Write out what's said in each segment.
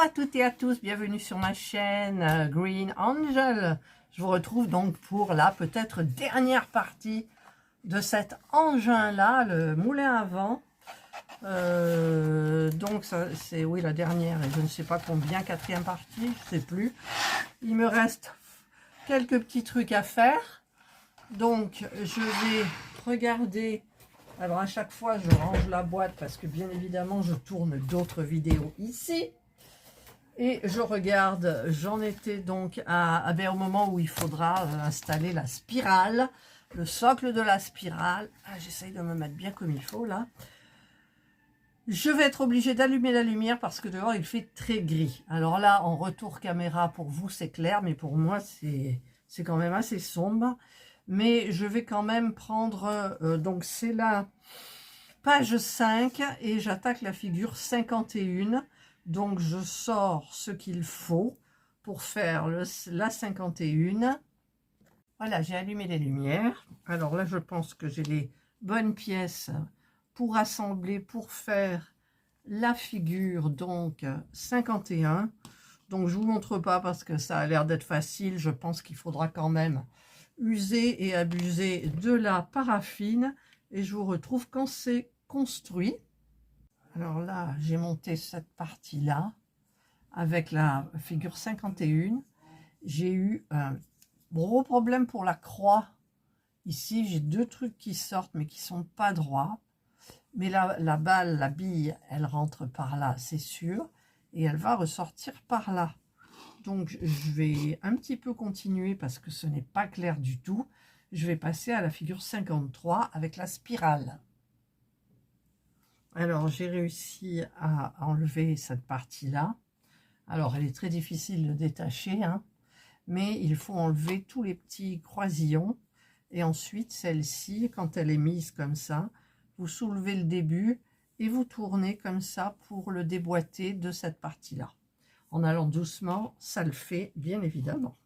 à toutes et à tous, bienvenue sur ma chaîne Green Angel. Je vous retrouve donc pour la peut-être dernière partie de cet engin-là, le moulin à vent. Donc c'est oui la dernière et je ne sais pas combien, quatrième partie, je ne sais plus. Il me reste quelques petits trucs à faire. Donc je vais regarder. Alors à chaque fois je range la boîte parce que bien évidemment je tourne d'autres vidéos ici. Et je regarde, j'en étais donc au moment où il faudra installer la spirale, le socle de la spirale. Ah, j'essaye de me mettre bien comme il faut là. Je vais être obligée d'allumer la lumière parce que dehors il fait très gris. Alors là, en retour caméra, pour vous c'est clair, mais pour moi c'est quand même assez sombre. Mais je vais quand même prendre, donc c'est la page 5 et j'attaque la figure 51. Donc je sors ce qu'il faut pour faire la 51. Voilà, j'ai allumé les lumières. Alors là, je pense que j'ai les bonnes pièces pour assembler, pour faire la figure donc 51. Donc je vous montre pas parce que ça a l'air d'être facile. Je pense qu'il faudra quand même user et abuser de la paraffine. Et je vous retrouve quand c'est construit. Alors là, j'ai monté cette partie-là avec la figure 51. J'ai eu un gros problème pour la croix. Ici, j'ai deux trucs qui sortent mais qui sont pas droits. Mais la balle, la bille, elle rentre par là, c'est sûr. Et elle va ressortir par là. Donc, je vais un petit peu continuer parce que ce n'est pas clair du tout. Je vais passer à la figure 53 avec la spirale. Alors, j'ai réussi à enlever cette partie-là. Alors, elle est très difficile de détacher, hein, mais il faut enlever tous les petits croisillons. Et ensuite, celle-ci, quand elle est mise comme ça, vous soulevez le début et vous tournez comme ça pour le déboîter de cette partie-là. En allant doucement, ça le fait, bien évidemment.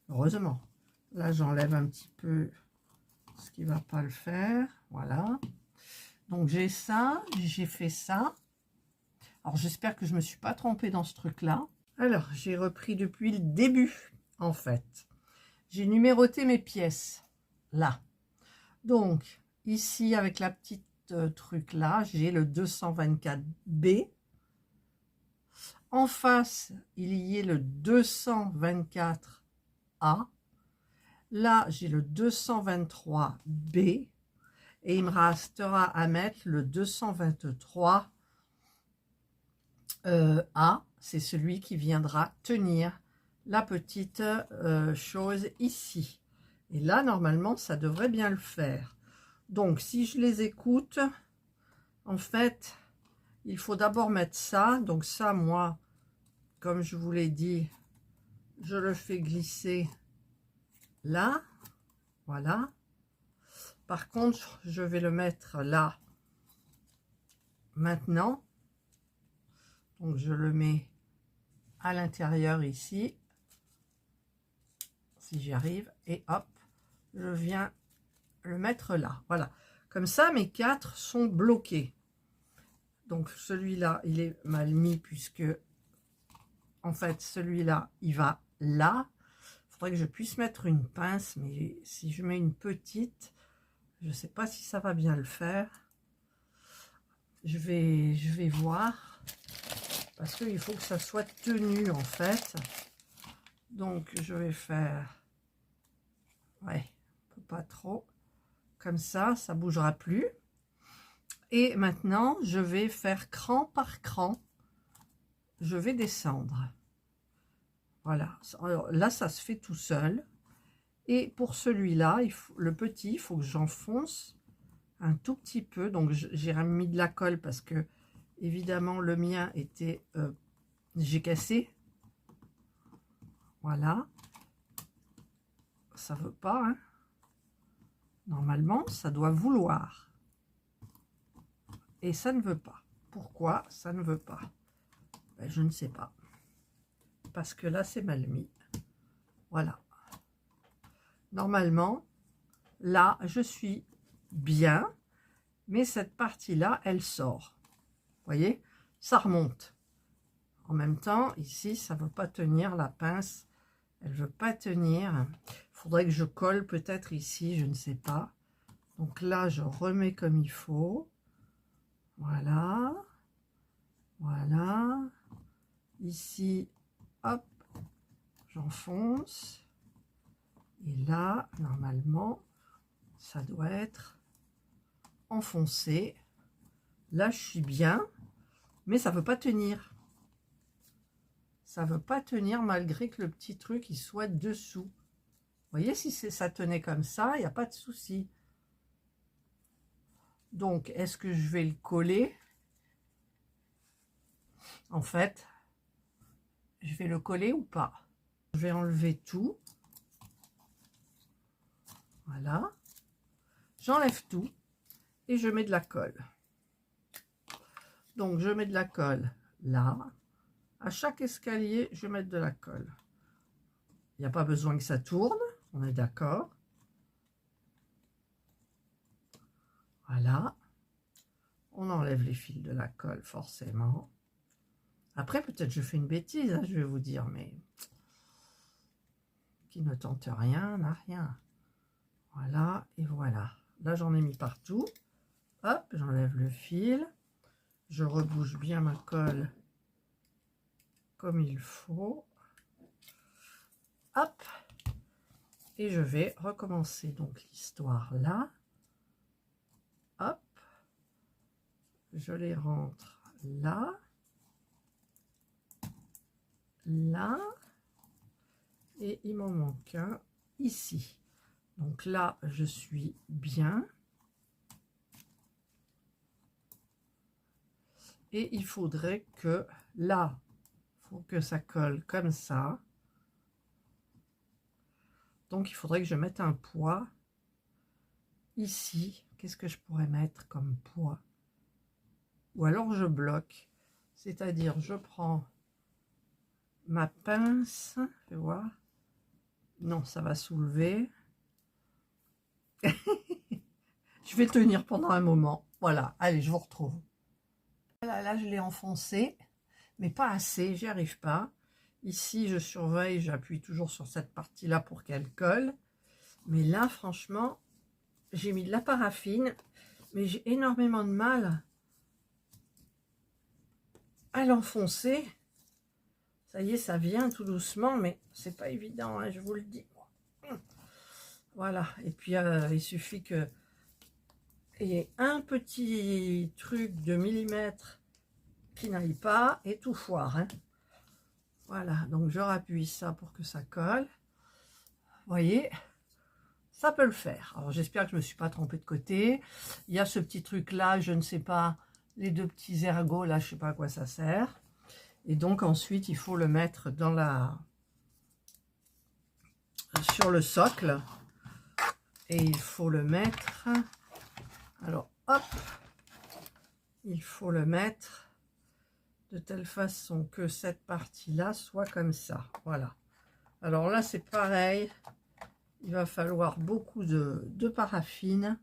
Heureusement. Là, j'enlève un petit peu ce qui ne va pas le faire. Voilà. Donc j'ai ça, j'ai fait ça. Alors j'espère que je ne me suis pas trompée dans ce truc-là. Alors j'ai repris depuis le début en fait. J'ai numéroté mes pièces là. Donc ici avec la petite truc là, j'ai le 224B. En face, il y a le 224A. Là, j'ai le 223B. Et il me restera à mettre le 223 A, c'est celui qui viendra tenir la petite chose ici. Et là, normalement, ça devrait bien le faire. Donc, si je les écoute, en fait, il faut d'abord mettre ça. Donc ça, moi, comme je vous l'ai dit, je le fais glisser là. Voilà. Par contre, je vais le mettre là, maintenant. Donc, je le mets à l'intérieur ici, si j'y arrive. Et hop, je viens le mettre là. Voilà. Comme ça, mes quatre sont bloqués. Donc, celui-là, il est mal mis puisque, en fait, celui-là, il va là. Il faudrait que je puisse mettre une pince, mais si je mets une petite, je ne sais pas si ça va bien le faire. Je vais voir. Parce qu'il faut que ça soit tenu, en fait. Donc, je vais faire... Ouais, pas trop. Comme ça, ça ne bougera plus. Et maintenant, je vais faire cran par cran. Je vais descendre. Voilà. Alors, là, ça se fait tout seul. Et pour celui-là, le petit, il faut que j'enfonce un tout petit peu. Donc, j'ai mis de la colle parce que, évidemment, le mien était... j'ai cassé. Voilà. Ça veut pas, hein. Normalement, ça doit vouloir. Et ça ne veut pas. Pourquoi ça ne veut pas? Ben, je ne sais pas. Parce que là, c'est mal mis. Voilà. Normalement, là, je suis bien. Mais cette partie-là, elle sort. Vous voyez? Ça remonte. En même temps, ici, ça ne veut pas tenir, la pince, elle ne veut pas tenir. Il faudrait que je colle peut-être ici, je ne sais pas. Donc là, je remets comme il faut. Voilà. Voilà. Ici, hop, j'enfonce. Et là, normalement, ça doit être enfoncé. Là, je suis bien, mais ça ne veut pas tenir. Ça ne veut pas tenir malgré que le petit truc il soit dessous. Vous voyez, si ça tenait comme ça, il n'y a pas de souci. Donc, est-ce que je vais le coller? En fait, je vais le coller ou pas? Je vais enlever tout. Voilà. J'enlève tout et je mets de la colle. Donc, je mets de la colle là. À chaque escalier, je vais mettre de la colle. Il n'y a pas besoin que ça tourne, on est d'accord. Voilà. On enlève les fils de la colle, forcément. Après, peut-être je fais une bêtise, hein, je vais vous dire, mais qui ne tente rien n'a rien. Voilà, et voilà. Là, j'en ai mis partout. Hop, j'enlève le fil. Je rebouche bien ma colle comme il faut. Hop. Et je vais recommencer donc l'histoire là. Hop. Je les rentre là. Là. Et il m'en manque un ici. Donc là, je suis bien. Et il faudrait que là, il faut que ça colle comme ça. Donc, il faudrait que je mette un poids ici. Qu'est-ce que je pourrais mettre comme poids? Ou alors je bloque. C'est-à-dire, je prends ma pince. Je vais voir. Non, ça va soulever. Je vais tenir pendant un moment. Voilà, allez, je vous retrouve. Là, je l'ai enfoncé, mais pas assez, j'y arrive pas. Ici, je surveille, j'appuie toujours sur cette partie-là pour qu'elle colle. Mais là, franchement, j'ai mis de la paraffine, mais j'ai énormément de mal à l'enfoncer. Ça y est, ça vient tout doucement, mais c'est pas évident, hein, je vous le dis. Voilà, et puis il suffit que il y ait un petit truc de millimètre qui n'aille pas et tout foire, hein. Voilà, donc je rappuie ça pour que ça colle. Vous voyez, ça peut le faire. Alors j'espère que je ne me suis pas trompée de côté. Il y a ce petit truc là, je ne sais pas, les deux petits ergots là, je ne sais pas à quoi ça sert. Et donc ensuite, il faut le mettre dans sur le socle. Et il faut le mettre, alors hop, il faut le mettre de telle façon que cette partie-là soit comme ça. Voilà. Alors là, c'est pareil. Il va falloir beaucoup de paraffine,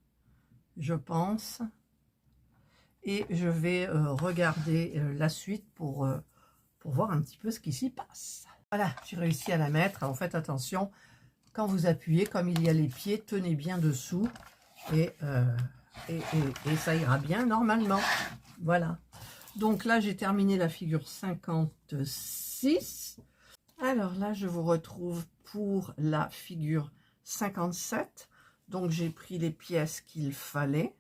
je pense. Et je vais regarder la suite pour voir un petit peu ce qui s'y passe. Voilà, j'ai réussi à la mettre. Alors faites attention, quand vous appuyez, comme il y a les pieds, tenez bien dessous. Et ça ira bien normalement. Voilà. Donc là, j'ai terminé la figure 56. Alors là, je vous retrouve pour la figure 57. Donc, j'ai pris les pièces qu'il fallait.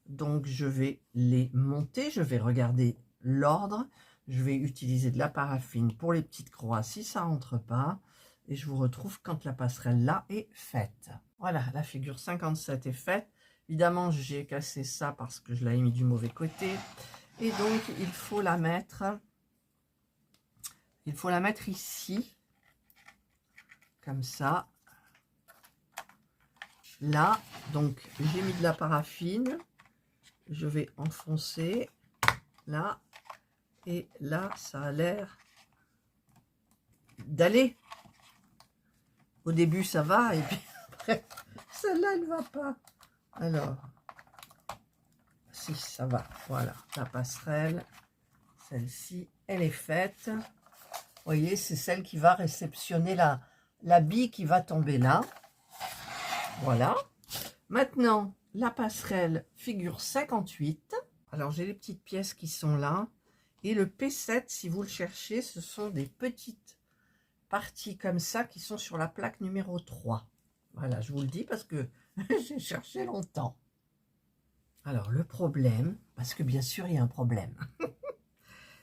Donc, je vais les monter. Je vais regarder l'ordre. Je vais utiliser de la paraffine pour les petites croix si ça rentre pas. Et je vous retrouve quand la passerelle là est faite. Voilà, la figure 57 est faite. Évidemment, j'ai cassé ça parce que je l'avais mis du mauvais côté. Et donc, il faut la mettre ici. Comme ça. Là, donc, j'ai mis de la paraffine. Je vais enfoncer. Là. Et là, ça a l'air d'aller. Au début, ça va. Et puis après, celle-là, elle ne va pas. Alors, si, ça va. Voilà, la passerelle, celle-ci elle est faite. Vous voyez, c'est celle qui va réceptionner la bille qui va tomber là. Voilà. Maintenant, la passerelle figure 58. Alors, j'ai les petites pièces qui sont là. Et le P7, si vous le cherchez, ce sont des petites parties comme ça qui sont sur la plaque numéro 3. Voilà, je vous le dis parce que j'ai cherché longtemps. Alors, le problème, parce que bien sûr, il y a un problème,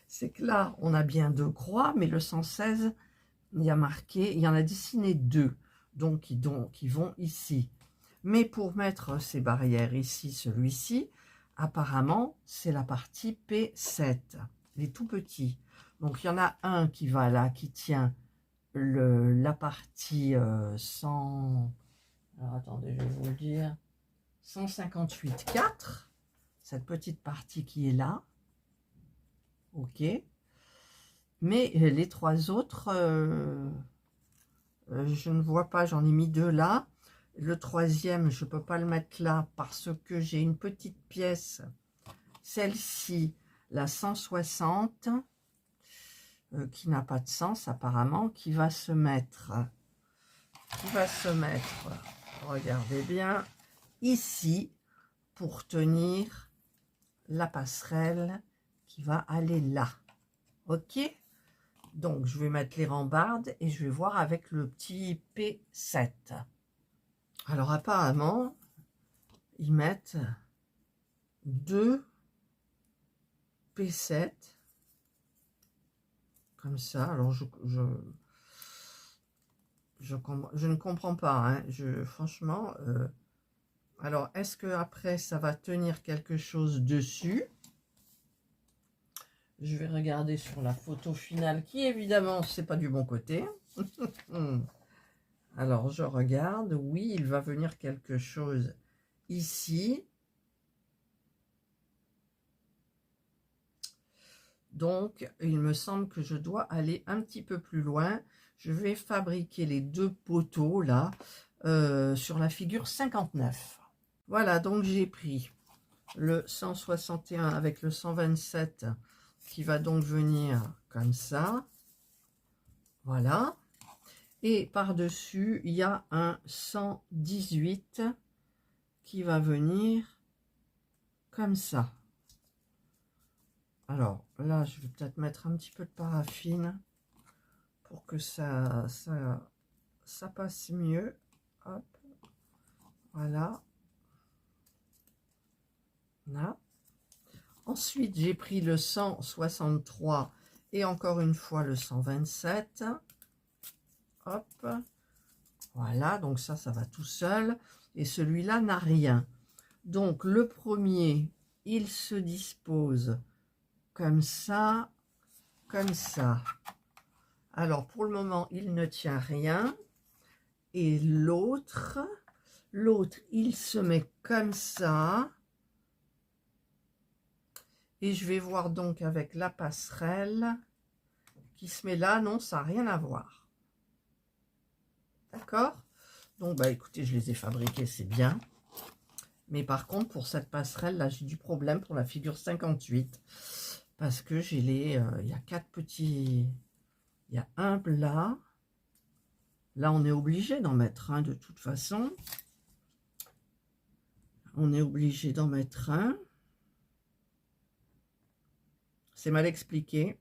c'est que là, on a bien 2 croix, mais le 116, il y a marqué, il y en a dessiné 2, donc qui vont ici. Mais pour mettre ces barrières ici, celui-ci, apparemment, c'est la partie P7, les tout petits. Donc, il y en a un qui va là, qui tient la partie 100... Alors, attendez, je vais vous le dire. 158,4, cette petite partie qui est là. Ok. Mais les 3 autres, je ne vois pas, j'en ai mis 2 là. Le 3e, je ne peux pas le mettre là parce que j'ai une petite pièce, celle-ci, la 160, qui n'a pas de sens apparemment, qui va se mettre, regardez bien, ici, pour tenir la passerelle qui va aller là. Ok? Donc, je vais mettre les rambardes et je vais voir avec le petit P7. Alors, apparemment, ils mettent 2 P7 comme ça. Alors, je ne comprends pas. Hein. Franchement, alors, est-ce que après ça va tenir quelque chose dessus? Je vais regarder sur la photo finale qui, évidemment, c'est pas du bon côté. Alors, je regarde. Oui, il va venir quelque chose ici. Donc, il me semble que je dois aller un petit peu plus loin. Je vais fabriquer les 2 poteaux, là, sur la figure 59. Voilà, donc j'ai pris le 161 avec le 127 qui va donc venir comme ça. Voilà. Et par-dessus, il y a un 118 qui va venir comme ça. Alors là, je vais peut-être mettre un petit peu de paraffine pour que ça passe mieux. Hop. Voilà. Là. Ensuite, j'ai pris le 163 et encore une fois le 127. Hop. Voilà, donc ça va tout seul. Et celui-là n'a rien. Donc, le premier, il se dispose comme ça, comme ça. Alors, pour le moment, il ne tient rien. Et l'autre, il se met comme ça. Et je vais voir donc avec la passerelle qui se met là. Non, ça n'a rien à voir. D'accord? Donc, bah écoutez, je les ai fabriqués, c'est bien. Mais par contre, pour cette passerelle, là, j'ai du problème pour la figure 58. Parce que j'ai il y a 4 petits... Il y a un là. Là, on est obligé d'en mettre un de toute façon. On est obligé d'en mettre un. C'est mal expliqué.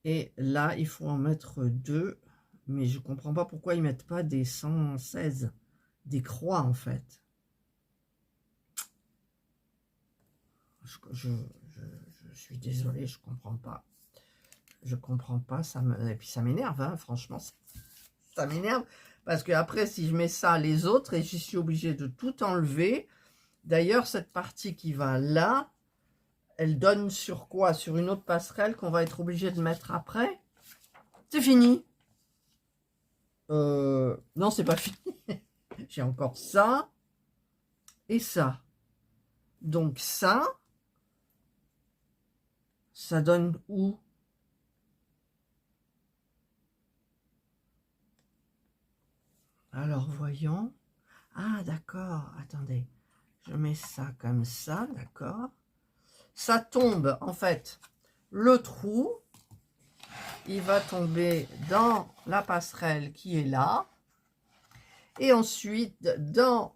Et là, il faut en mettre 2. Mais je ne comprends pas pourquoi ils ne mettent pas des 116. Des croix, en fait. Je suis désolée, je comprends pas. Je comprends pas. Et puis ça m'énerve, hein, franchement. Ça m'énerve. Parce que après, si je mets ça, les autres, et je suis obligée de tout enlever. D'ailleurs, cette partie qui va là, elle donne sur quoi? Sur une autre passerelle qu'on va être obligé de mettre après. C'est fini. Non, c'est pas fini. J'ai encore ça et ça. Donc ça donne où? Alors, voyons. Ah, d'accord. Attendez. Je mets ça comme ça, d'accord. Ça tombe, en fait. le trou, il va tomber dans la passerelle qui est là, et ensuite dans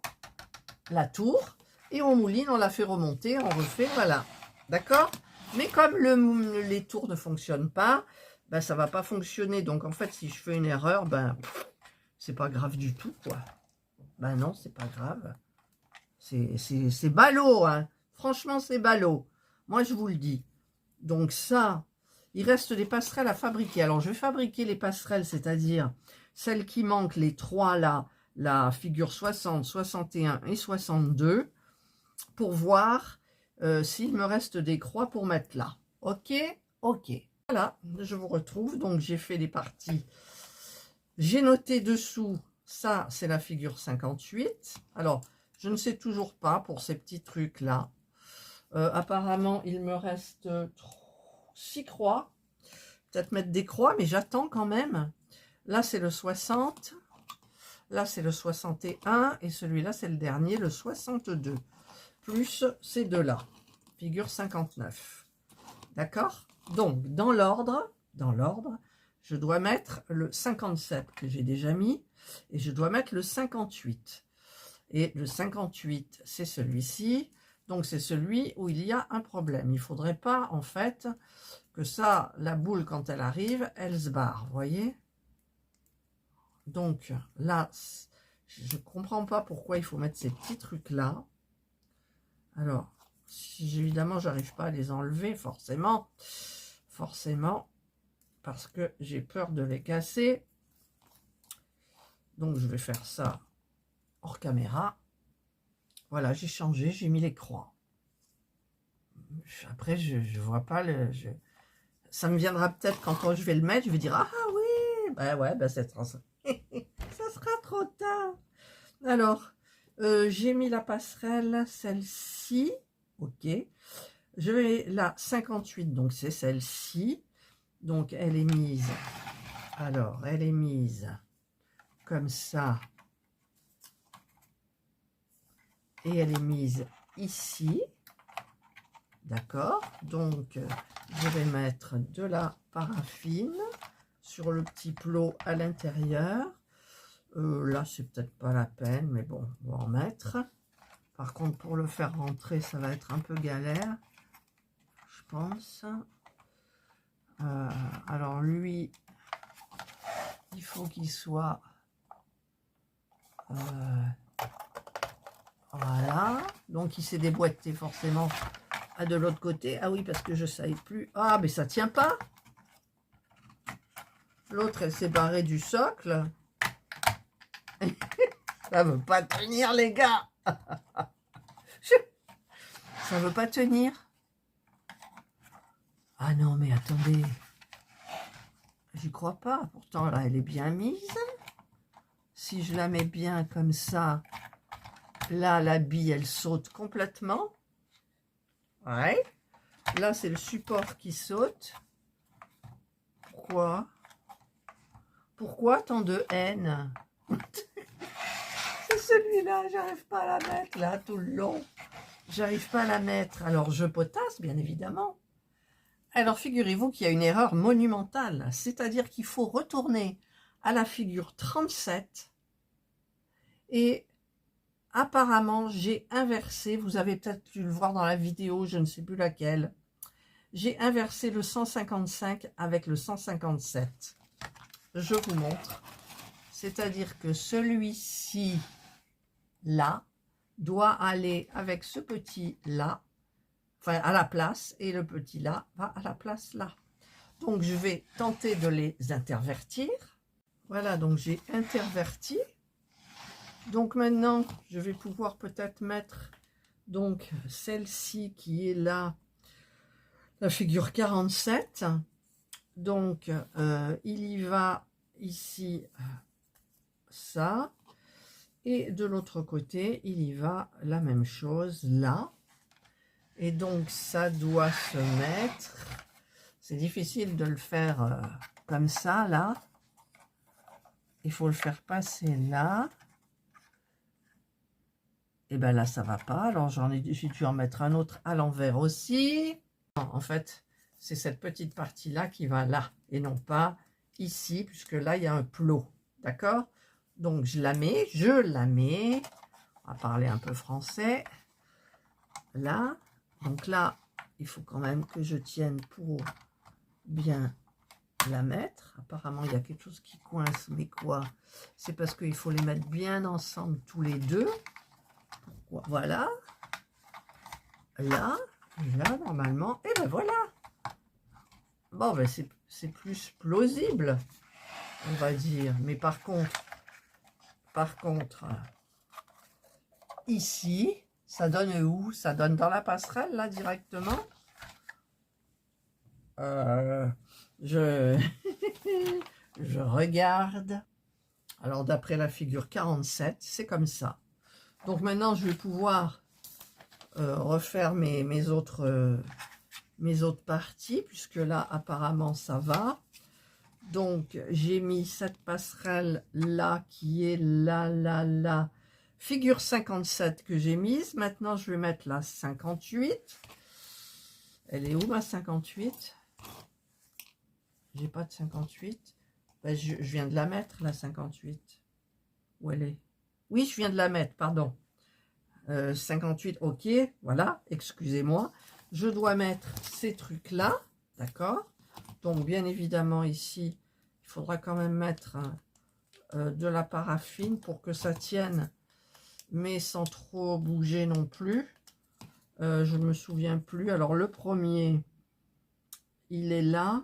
la tour, et on mouline, on la fait remonter, on refait, voilà, d'accord? Mais comme les tours ne fonctionnent pas, ben, ça va pas fonctionner, donc en fait, si je fais une erreur, ben, c'est pas grave du tout, quoi. Ben non, c'est pas grave. C'est ballot, hein. Franchement, c'est ballot. Moi, je vous le dis. Donc ça, il reste des passerelles à fabriquer. Alors, je vais fabriquer les passerelles, c'est-à-dire celles qui manquent, les trois là, la figure 60, 61 et 62, pour voir s'il me reste des croix pour mettre là. Ok? Ok. Voilà, je vous retrouve. Donc, j'ai fait les parties. J'ai noté dessous, ça, c'est la figure 58. Alors, je ne sais toujours pas pour ces petits trucs-là. Apparemment, il me reste 6 croix. Peut-être mettre des croix, mais j'attends quand même. Là, c'est le 60. Là, c'est le 61. Et celui-là, c'est le dernier, le 62. Plus ces deux-là. Figure 59. D'accord? Donc, dans l'ordre, je dois mettre le 57 que j'ai déjà mis. Et je dois mettre le 58. Et le 58, c'est celui-ci. Donc, c'est celui où il y a un problème. Il ne faudrait pas, en fait, que ça, la boule, quand elle arrive, elle se barre. Vous voyez? Donc, là, je ne comprends pas pourquoi il faut mettre ces petits trucs-là. Alors, si évidemment, j'arrive pas à les enlever, forcément, parce que j'ai peur de les casser. Donc, je vais faire ça hors caméra. Voilà, j'ai changé, j'ai mis les croix. Après, je vois pas le... Ça me viendra peut-être quand je vais le mettre, je vais dire, ah oui, bah ouais, bah ça sera trop tard. Alors, j'ai mis la passerelle, celle-ci, ok. Je vais la 58, donc c'est celle-ci. Donc, elle est mise, alors, elle est mise comme ça. Et elle est mise ici. D'accord, donc je vais mettre de la paraffine sur le petit plot à l'intérieur. Là, c'est peut-être pas la peine, mais bon, on va en mettre. Par contre, pour le faire rentrer, ça va être un peu galère, je pense. Alors lui, il faut qu'il soit... voilà, donc il s'est déboîté forcément de l'autre côté. Ah oui, parce que je ne savais plus. Ah, mais ça tient pas. L'autre, elle s'est barrée du socle. Ça veut pas tenir, les gars. Ça veut pas tenir. Ah non, mais attendez. J'y crois pas. Pourtant, là, elle est bien mise. Si je la mets bien comme ça, là, la bille, elle saute complètement. Ouais. Là, c'est le support qui saute. Pourquoi? Pourquoi tant de haine? C'est celui-là, j'arrive pas à la mettre, là, tout le long. J'arrive pas à la mettre. Alors, je potasse, bien évidemment. Alors, figurez-vous qu'il y a une erreur monumentale. C'est-à-dire qu'il faut retourner à la figure 37. Et apparemment, j'ai inversé. Vous avez peut-être dû le voir dans la vidéo, je ne sais plus laquelle. J'ai inversé le 155 avec le 157. Je vous montre. C'est-à-dire que celui-ci, là, doit aller avec ce petit là, enfin à la place, et le petit là va à la place là. Donc je vais tenter de les intervertir. Voilà, donc j'ai interverti. Donc maintenant, je vais pouvoir peut-être mettre donc celle-ci qui est là, la figure 47. Donc il y va ici ça. Et de l'autre côté, il y va la même chose là. Et donc, ça doit se mettre... C'est difficile de le faire comme ça, là. Il faut le faire passer là. Et bien là, ça va pas. Alors, j'ai dû en mettre un autre à l'envers aussi. En fait, c'est cette petite partie-là qui va là, et non pas ici, puisque là, il y a un plot. D'accord? Donc, je la mets. On va parler un peu français. Là. Donc là, il faut quand même que je tienne pour bien la mettre. Apparemment, il y a quelque chose qui coince, mais quoi? C'est parce qu'il faut les mettre bien ensemble tous les deux. Pourquoi? Voilà. Là, normalement. Et ben voilà. Bon, ben c'est plus plausible, on va dire. Mais par contre, ici, ça donne où? Ça donne dans la passerelle, là, directement. Je regarde. Alors, d'après la figure 47, c'est comme ça. Donc, maintenant, je vais pouvoir refaire mes autres parties, puisque là, apparemment, ça va. Donc, j'ai mis cette passerelle-là, qui est là. Figure 57 que j'ai mise. Maintenant, je vais mettre la 58. Elle est où, ma 58? J'ai pas de 58. Ben, je viens de la mettre, la 58. Où elle est? Oui, je viens de la mettre, pardon. 58, ok, voilà, excusez-moi. Je dois mettre ces trucs-là, d'accord? Donc, bien évidemment, ici, il faudra quand même mettre de la paraffine pour que ça tienne, mais sans trop bouger non plus. Je ne me souviens plus. Alors, le premier, il est là.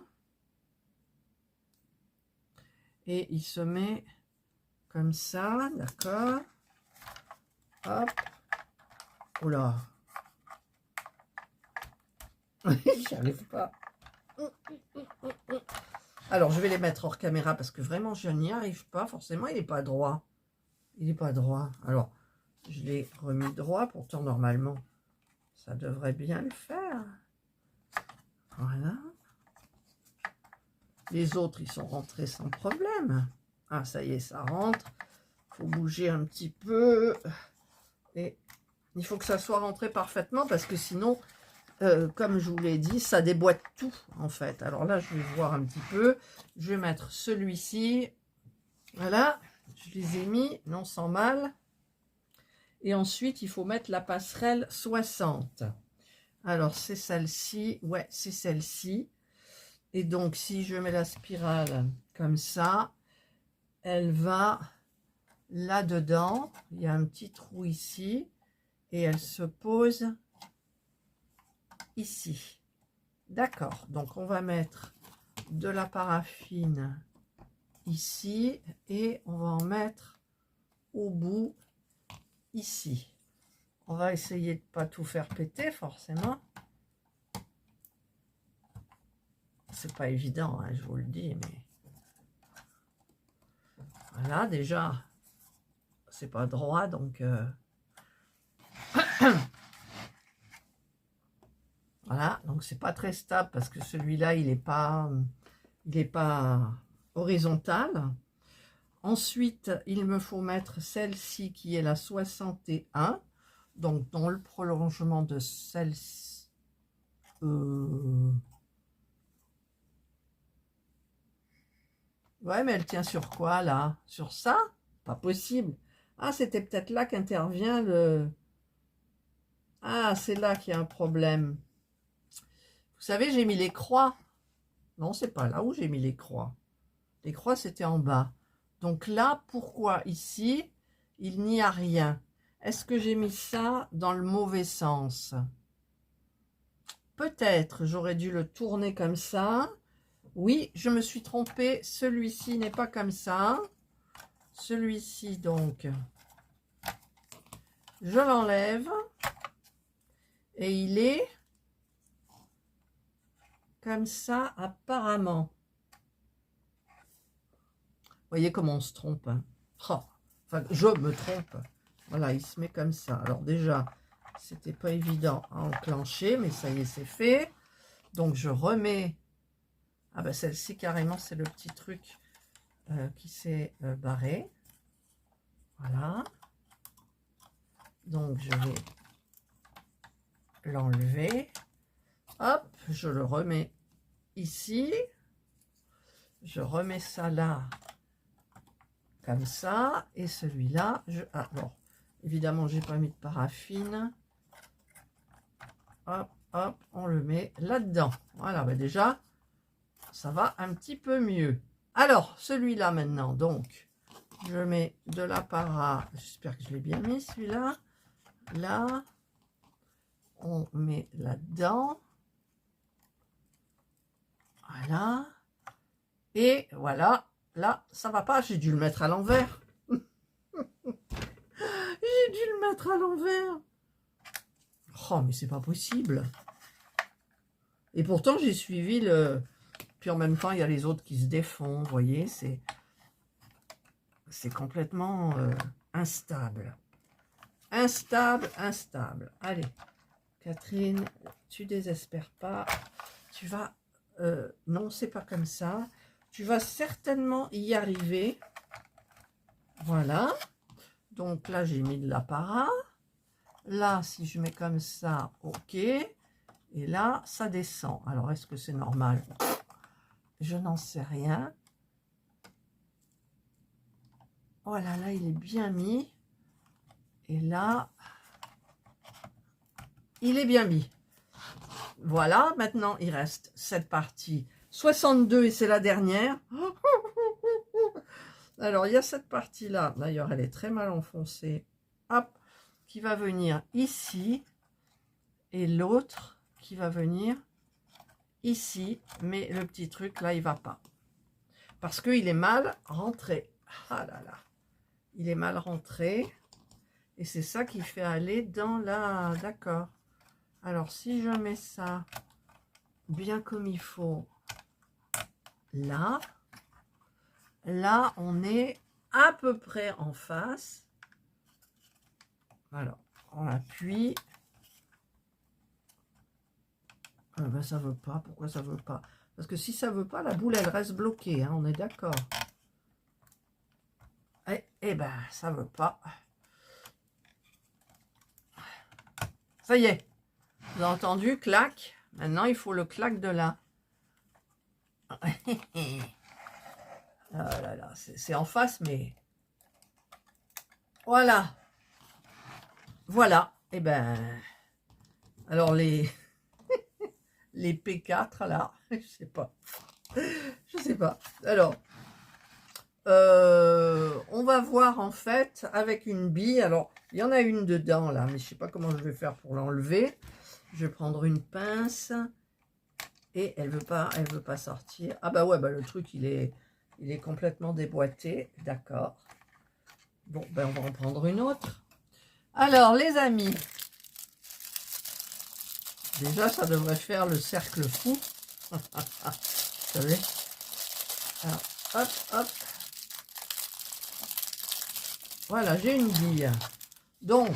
Et il se met comme ça, d'accord? Hop. Oula. J'y arrive pas. Alors, je vais les mettre hors caméra parce que vraiment, je n'y arrive pas. Forcément, il n'est pas droit. Il n'est pas droit. Alors, je l'ai remis droit. Pourtant, normalement, ça devrait bien le faire. Voilà. Les autres, ils sont rentrés sans problème. Ah, ça y est, ça rentre. Il faut bouger un petit peu. Et il faut que ça soit rentré parfaitement parce que sinon, comme je vous l'ai dit, ça déboîte tout, en fait. Alors là, je vais voir un petit peu. Je vais mettre celui-ci. Voilà. Je les ai mis, non sans mal. Et ensuite, il faut mettre la passerelle 60. Alors, c'est celle-ci. Ouais, c'est celle-ci. Et donc, si je mets la spirale comme ça, elle va là-dedans. Il y a un petit trou ici. Et elle se pose ici. D'accord. Donc, on va mettre de la paraffine ici. Et on va en mettre au bout ici. On va essayer de ne pas tout faire péter, forcément. C'est pas évident, hein, je vous le dis, mais voilà, déjà, c'est pas droit, donc voilà, donc c'est pas très stable parce que celui-là, il est pas horizontal. Ensuite, il me faut mettre celle-ci qui est la 61, donc dans le prolongement de celle-ci. Ouais, mais elle tient sur quoi, là? Sur ça? Pas possible. Ah, c'était peut-être là qu'intervient le... Ah, c'est là qu'il y a un problème. Vous savez, j'ai mis les croix. Non, c'est pas là où j'ai mis les croix. Les croix, c'était en bas. Donc là, pourquoi ici, il n'y a rien? Est-ce que j'ai mis ça dans le mauvais sens? Peut-être, j'aurais dû le tourner comme ça. Oui, je me suis trompée. Celui-ci n'est pas comme ça. Celui-ci, donc, je l'enlève. Et il est comme ça, apparemment. Vous voyez comment on se trompe, hein. Oh, enfin, je me trompe. Voilà, il se met comme ça. Alors déjà, c'était pas évident à enclencher, mais ça y est, c'est fait. Donc, je remets... Ah ben, celle-ci, carrément, c'est le petit truc qui s'est barré. Voilà. Donc, je vais l'enlever. Hop, je le remets ici. Je remets ça là, comme ça. Et celui-là, alors, évidemment, j'ai pas mis de paraffine. Hop, hop, on le met là-dedans. Voilà, ben déjà, ça va un petit peu mieux. Alors, celui-là maintenant, donc, je mets de l'apparat. J'espère que je l'ai bien mis, celui-là. Là, on met là-dedans. Voilà. Et voilà, là, ça va pas. J'ai dû le mettre à l'envers. J'ai dû le mettre à l'envers. Oh, mais c'est pas possible. Et pourtant, j'ai suivi le... Puis en même temps, il y a les autres qui se défont. Vous voyez, c'est complètement instable. Instable. Allez, Catherine, tu désespères pas. Tu vas... non, c'est pas comme ça. Tu vas certainement y arriver. Voilà. Donc là, j'ai mis de l'apparat. Là, si je mets comme ça, ok. Et là, ça descend. Alors, est-ce que c'est normal? Je n'en sais rien. Voilà, là, il est bien mis. Et là, il est bien mis. Voilà, maintenant, il reste cette partie 62 et c'est la dernière. Alors, il y a cette partie-là. D'ailleurs, elle est très mal enfoncée. Hop, qui va venir ici. Et l'autre qui va venir ici. Mais le petit truc, là, il va pas. Parce qu'il est mal rentré. Ah là là. Il est mal rentré. Et c'est ça qui fait aller dans la... D'accord. Alors, si je mets ça bien comme il faut, là, on est à peu près en face. Alors, on appuie. Ah ben, ça veut pas. Pourquoi ça veut pas? Parce que si ça veut pas, la boule, elle reste bloquée. Hein, on est d'accord. Eh ben, ça veut pas. Ça y est. Vous avez entendu? Clac. Maintenant, il faut le clac de là. Oh là là, c'est en face, mais... Voilà. Voilà. Eh ben... Alors, les... les P4, là, je sais pas. Je sais pas. Alors, on va voir, en fait, avec une bille. Alors, il y en a une dedans, là, mais je sais pas comment je vais faire pour l'enlever. Je vais prendre une pince. Et elle veut pas sortir. Ah bah ouais, bah le truc, il est complètement déboîté. D'accord. Bon, ben on va en prendre une autre. Alors, les amis. Déjà, ça devrait faire le cercle fou. Vous savez. Alors, hop, hop. Voilà, j'ai une bille. Donc,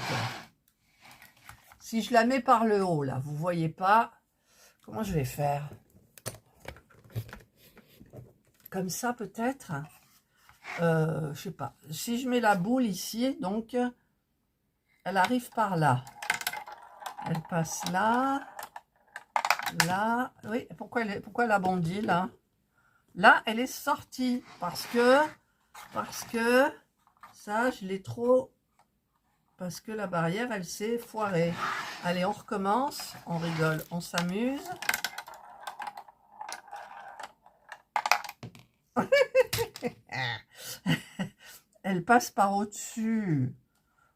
si je la mets par le haut, là, vous voyez pas... Comment je vais faire? Comme ça, peut-être? Je sais pas. Si je mets la boule ici, donc, elle arrive par là. Elle passe là. Là. Oui, pourquoi elle a bondi, là? Là, elle est sortie. Parce que ça, je l'ai trop... Parce que la barrière, elle s'est foirée. Allez, on recommence. On rigole, on s'amuse. Elle passe par au-dessus.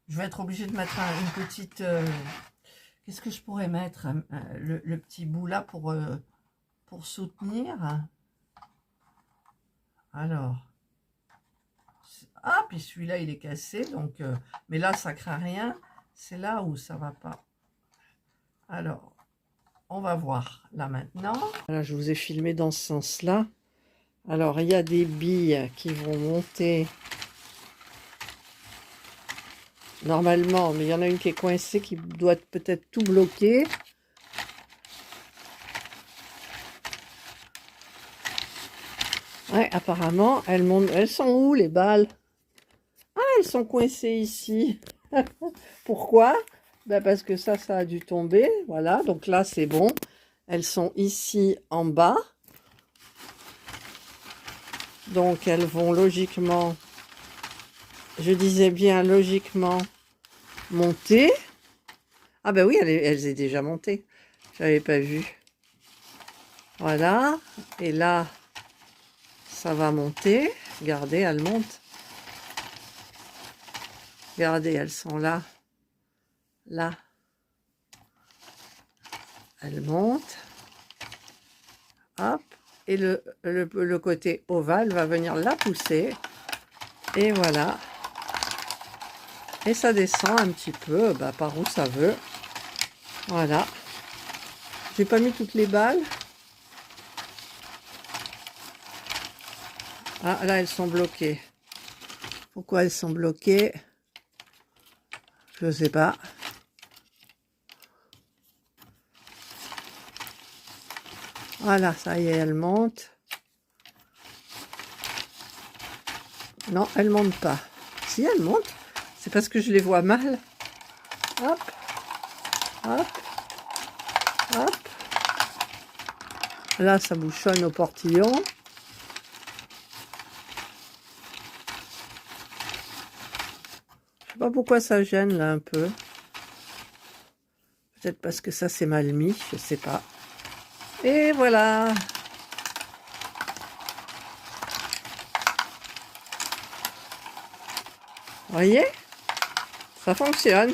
Je vais être obligée de mettre une petite... Qu'est-ce que je pourrais mettre? Le petit bout là pour soutenir. Alors. Ah, puis celui-là, il est cassé. Donc, mais là, ça craint rien. C'est là où ça va pas. Alors, on va voir là maintenant. Voilà, je vous ai filmé dans ce sens-là. Alors, il y a des billes qui vont monter normalement, mais il y en a une qui est coincée qui doit peut-être tout bloquer. Ouais, apparemment, elles montent. Elles sont où les balles? Ah, elles sont coincées ici. Pourquoi? Ben parce que ça a dû tomber. Voilà, donc là, c'est bon. Elles sont ici en bas. Donc elles vont logiquement, je disais bien logiquement, monter. Ah ben oui, elles est déjà montées. J'avais pas vu. Voilà. Et là, ça va monter. Regardez, elles montent. Regardez, elles sont là. Là. Elles montent. Hop. Et le côté ovale va venir la pousser. Et voilà. Et ça descend un petit peu par où ça veut. Voilà. J'ai pas mis toutes les balles. Ah, là, elles sont bloquées. Pourquoi elles sont bloquées? Je ne sais pas. Voilà, ça y est, elles montent. Non, elles montent pas. Si, elles montent. C'est parce que je les vois mal. Hop. Hop. Hop. Là, ça bouchonne au portillon. Je sais pas pourquoi ça gêne là un peu. Peut-être parce que ça c'est mal mis, je sais pas. Et voilà. Vous voyez? Ça fonctionne.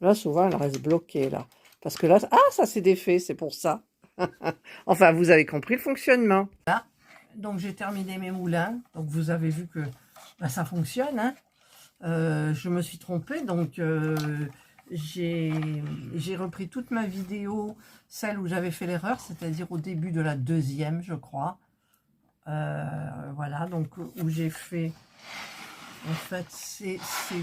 Là, souvent, elle reste bloquée, là. Parce que là, ah, ça s'est défait, c'est pour ça. Enfin, vous avez compris le fonctionnement. Là, donc j'ai terminé mes moulins. Donc vous avez vu que ça fonctionne. Hein. Je me suis trompée, donc j'ai repris toute ma vidéo, celle où j'avais fait l'erreur, c'est-à-dire au début de la deuxième, je crois. Voilà, donc où j'ai fait en fait ces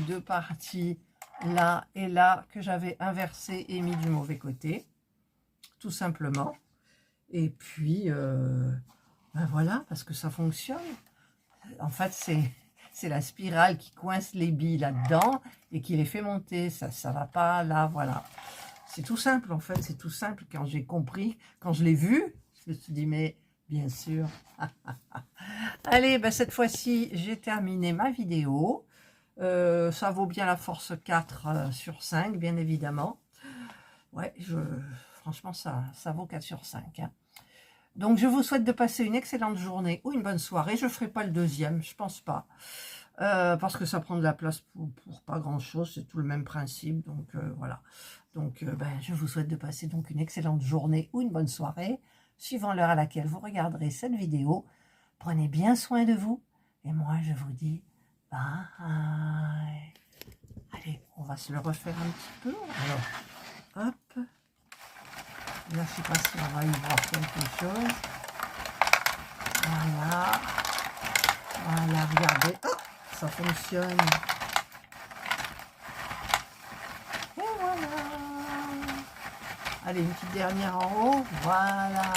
deux parties là et là que j'avais inversé et mis du mauvais côté, tout simplement. Et puis ben voilà, parce que ça fonctionne. En fait, c'est la spirale qui coince les billes là-dedans et qui les fait monter. Ça va pas là, voilà. C'est tout simple en fait, c'est tout simple. Quand j'ai compris, quand je l'ai vu, je me suis dit mais bien sûr. Allez, ben cette fois-ci, j'ai terminé ma vidéo. Ça vaut bien la force 4 sur 5, bien évidemment. Ouais, franchement, ça vaut 4 sur 5. Hein. Donc, je vous souhaite de passer une excellente journée ou une bonne soirée. Je ne ferai pas le deuxième, je pense pas. Parce que ça prend de la place pour pas grand-chose. C'est tout le même principe. Donc, voilà. Donc, je vous souhaite de passer donc une excellente journée ou une bonne soirée, suivant l'heure à laquelle vous regarderez cette vidéo. Prenez bien soin de vous. Et moi, je vous dis bye. Allez, on va se le refaire un petit peu. Alors, hop. Là, je ne sais pas si on va y voir quelque chose. Voilà. Voilà, regardez. Oh, ça fonctionne. Et voilà. Allez, une petite dernière en haut. Voilà.